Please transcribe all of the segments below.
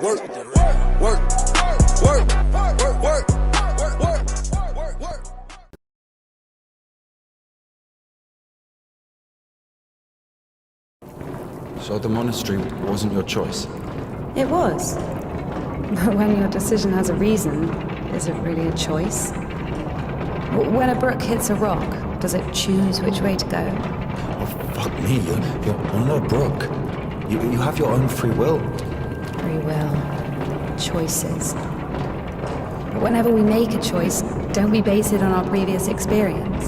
Work, work, work, work, work. So the monastery wasn't your choice? It was. But when your decision has a reason, is it really a choice? When a brook hits a rock, does it choose which way to go? Oh, fuck me, you're on a brook. You have your own free will. Free will. Choices. But whenever we make a choice, don't we base it on our previous experience?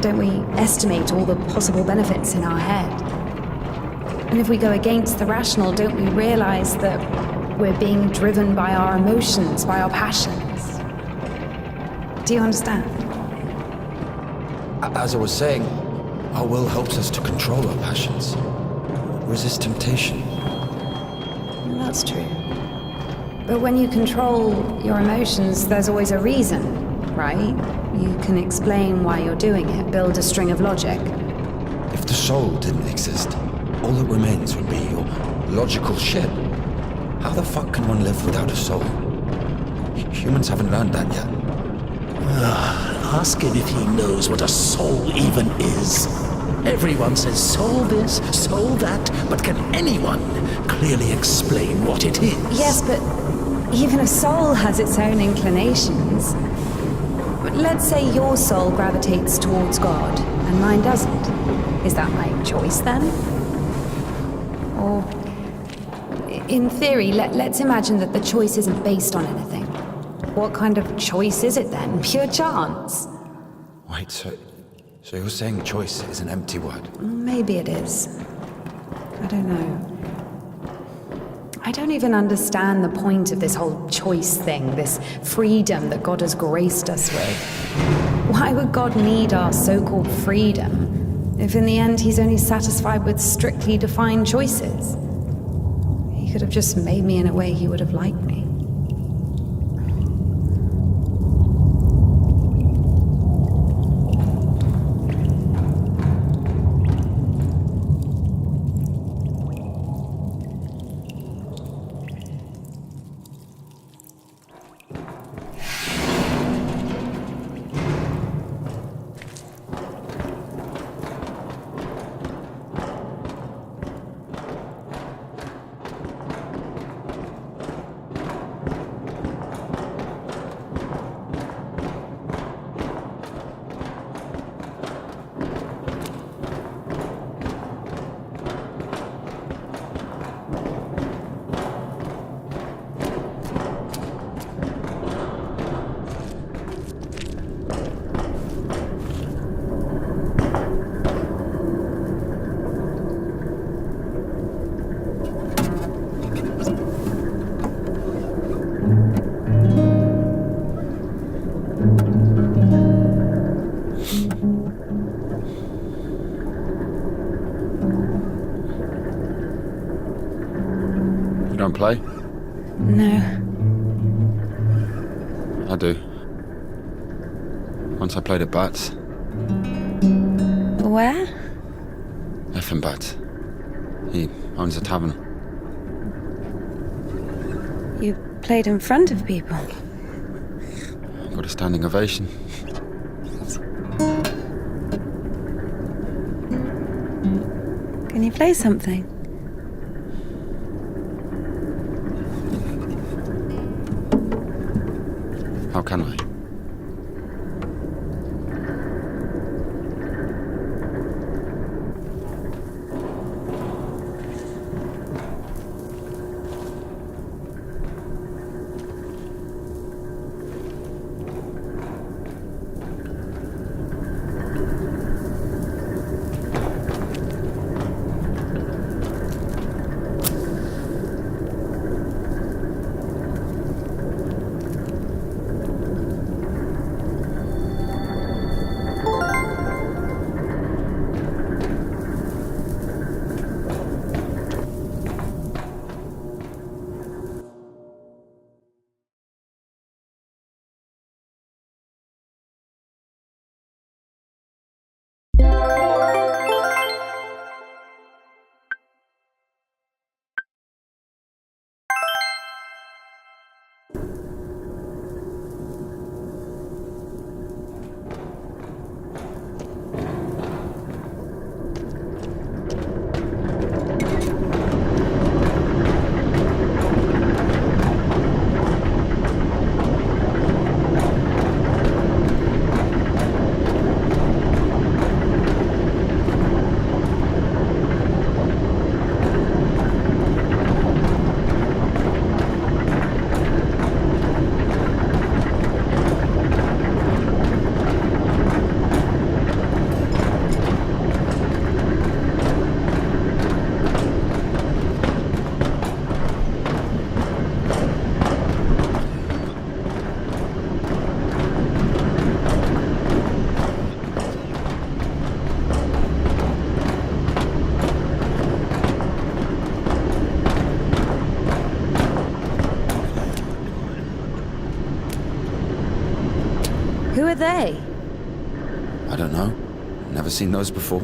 Don't we estimate all the possible benefits in our head? And if we go against the rational, don't we realize that we're being driven by our emotions, by our passions? Do you understand? As I was saying, our will helps us to control our passions, resist temptation. Well, that's true. But when you control your emotions, there's always a reason, right? You can explain why you're doing it, build a string of logic. If the soul didn't exist, all that remains would be your logical shit. How the fuck can one live without a soul? Humans haven't learned that yet. Ask him if he knows what a soul even is. Everyone says soul this, soul that, but can anyone clearly explain what it is? Yes, but even a soul has its own inclinations. But let's say your soul gravitates towards God, and mine doesn't. Is that my choice then? Or, in theory, let's imagine that the choice isn't based on anything. What kind of choice is it then? Pure chance? Wait, so you're saying choice is an empty word? Maybe it is. I don't know. I don't even understand the point of this whole choice thing, this freedom that God has graced us with. Why would God need our so-called freedom if in the end he's only satisfied with strictly defined choices? He could have just made me in a way he would have liked me. You don't play? No. I do. Once I played at Bats. Where? Effing Bats. He owns a tavern. You played in front of people. Got a standing ovation. Can you play something? How can I? are they? I don't know. Never seen those before.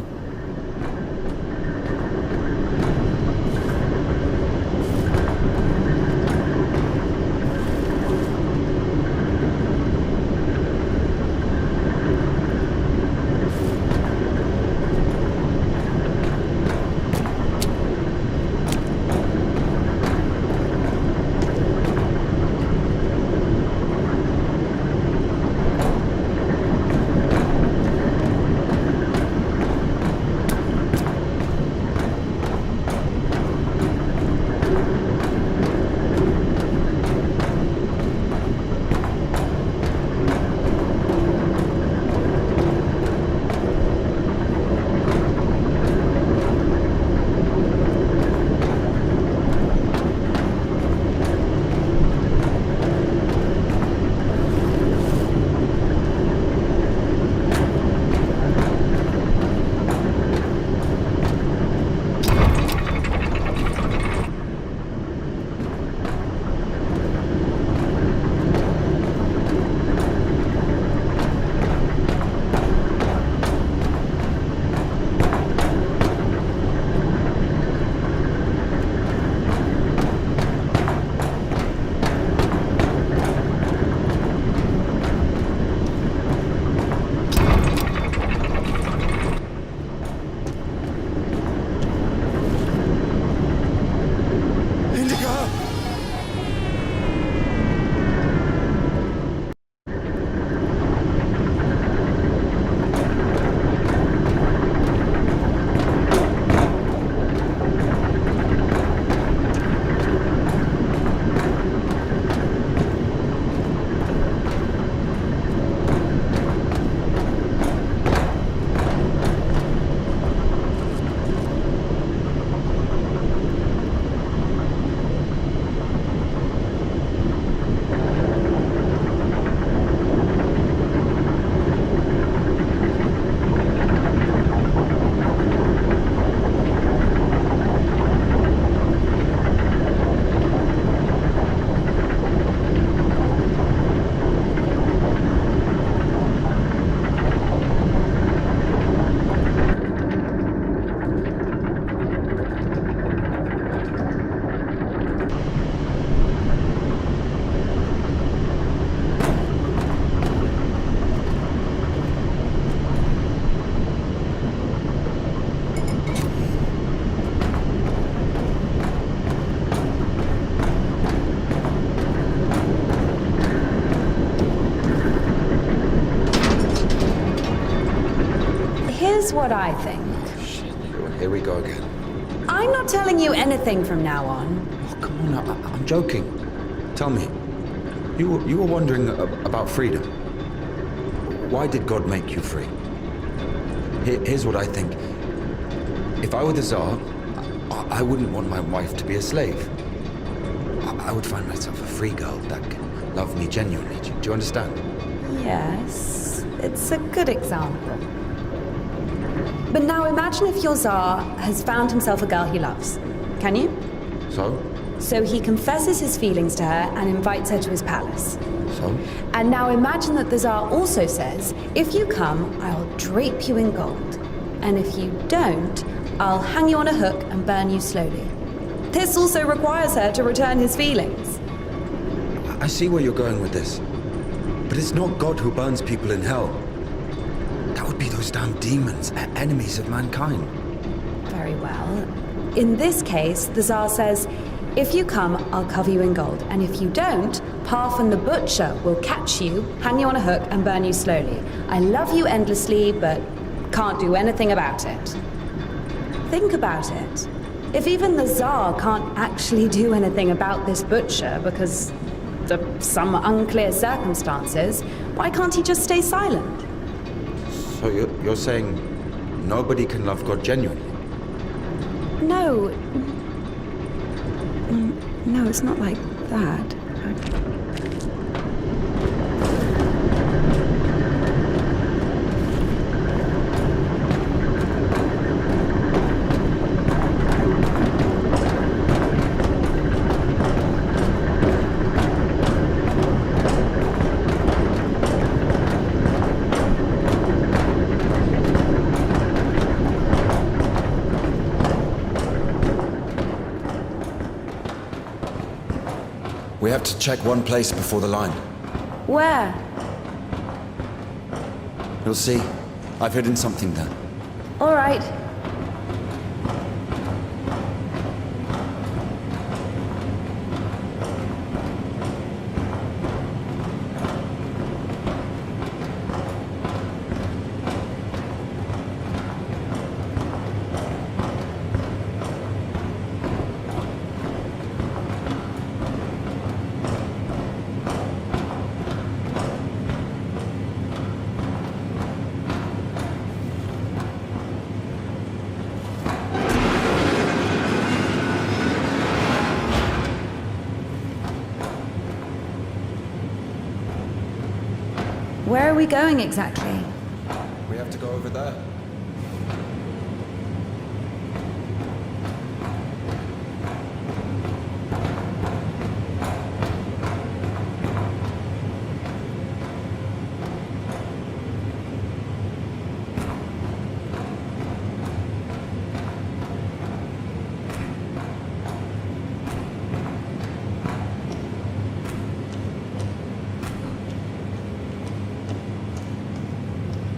Here's what I think. Here we go again. I'm not telling you anything from now on. Oh, come on, I'm joking. Tell me, you were wondering about freedom. Why did God make you free? Here's what I think. If I were the Tsar, I wouldn't want my wife to be a slave. I would find myself a free girl that can love me genuinely. Do you understand? Yes, it's a good example. But now imagine if your Tsar has found himself a girl he loves. Can you? So? So he confesses his feelings to her and invites her to his palace. So? And now imagine that the Tsar also says, if you come, I'll drape you in gold. And if you don't, I'll hang you on a hook and burn you slowly. This also requires her to return his feelings. I see where you're going with this. But it's not God who burns people in hell. That would be those damn demons, enemies of mankind. Very well. In this case, the Tsar says, if you come, I'll cover you in gold. And if you don't, Parfan the Butcher will catch you, hang you on a hook, and burn you slowly. I love you endlessly, but can't do anything about it. Think about it. If even the Tsar can't actually do anything about this butcher because of some unclear circumstances, why can't he just stay silent? So you're saying nobody can love God genuinely? No. No, it's not like that. We have to check one place before the line. Where? You'll see. I've hidden something there. All right. Where are we going exactly? We have to go over there.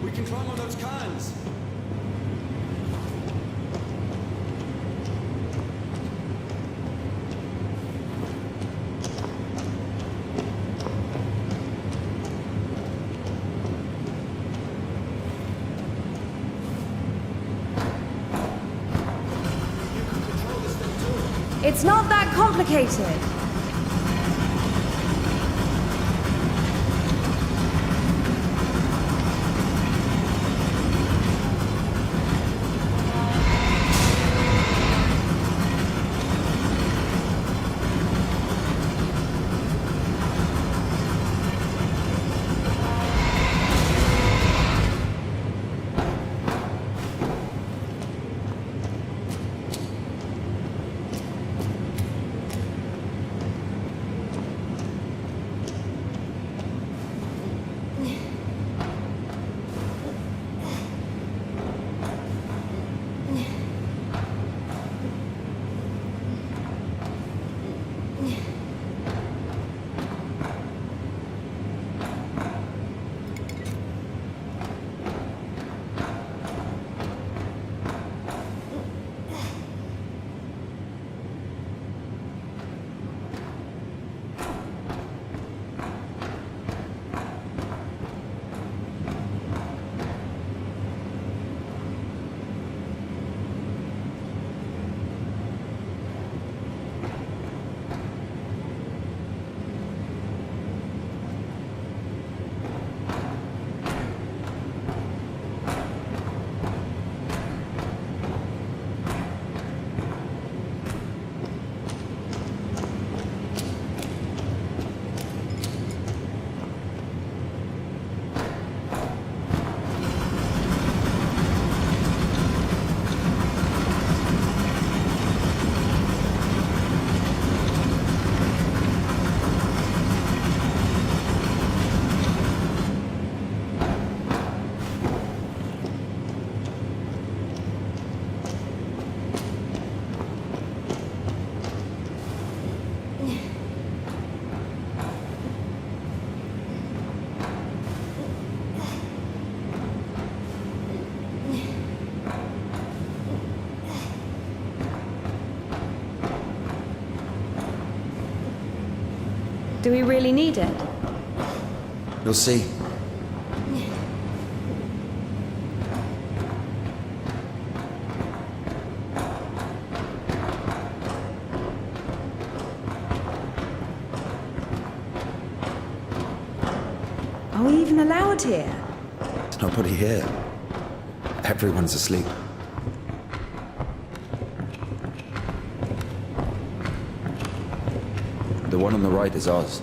We can climb on those cans. It's not that complicated. Do we really need it? You'll see. Are we even allowed here? There's nobody here. Everyone's asleep. The one on the right is ours.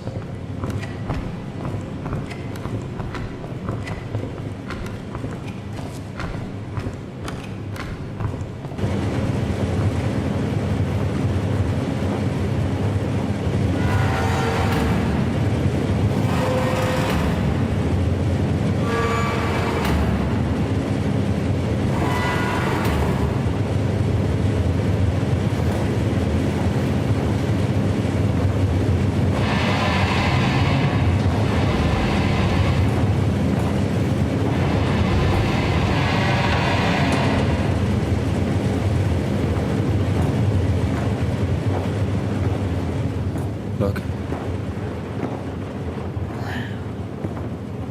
Look.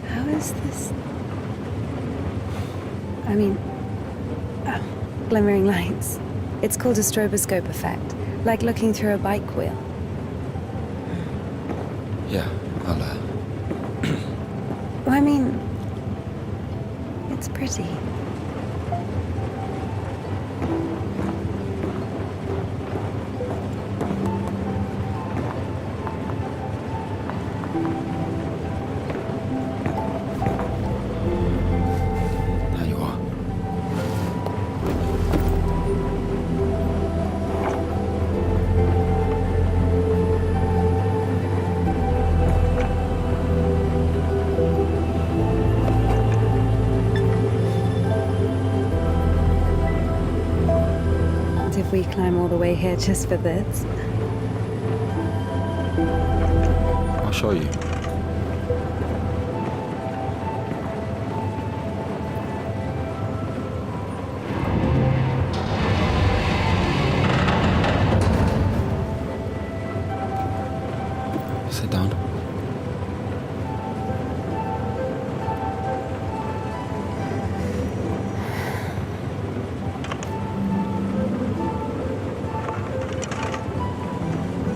How is this? I mean, glimmering lights. It's called a stroboscope effect, like looking through a bike wheel. Yeah, I'll, Well, I mean, it's pretty. There you are. If we climb all the way here just for this. I'll show you. Sit down.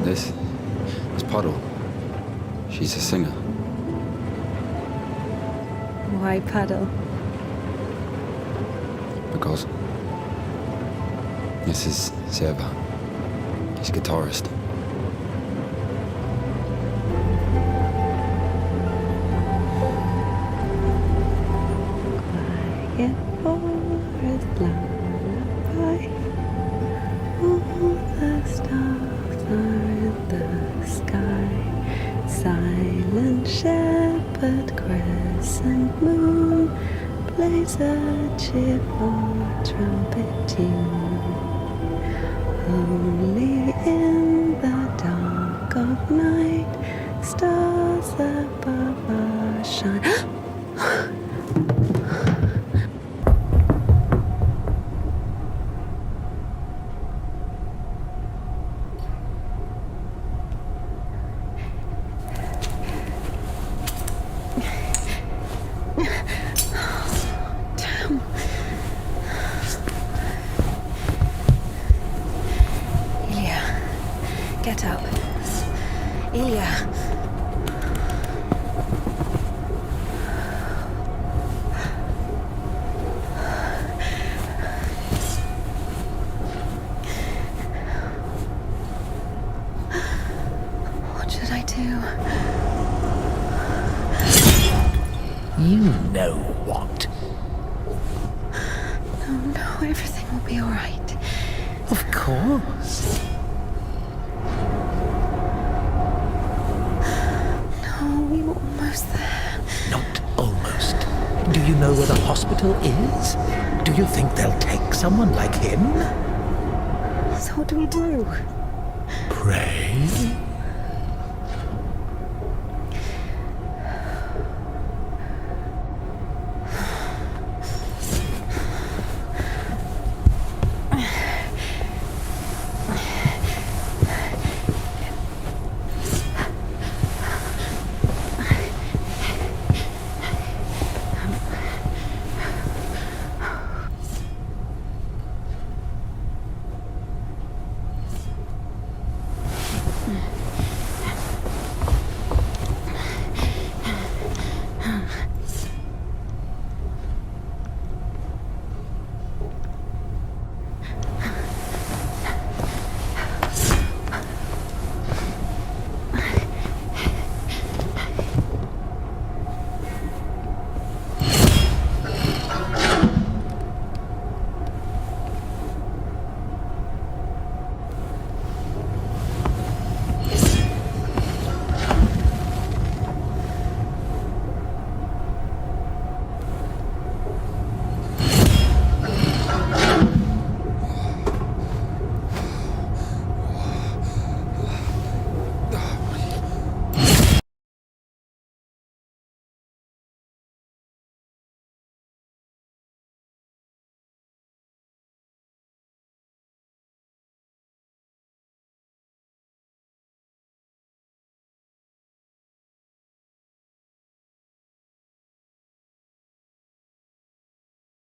This Puddle. She's a singer. Why Puddle? Because this is Seva. He's a guitarist. Quiet forest lullaby. All the stars are in the sky. Silent shepherd, crescent moon plays a cheerful trumpet tune. Only in the dark of night, stars above us shine. Damn. Ilya, get up. Ilya. What should I do? You know what? No, everything will be all right. Of course. No, we were almost there. Not almost. Do you know where the hospital is? Do you think they'll take someone like him? So what do we do? Pray.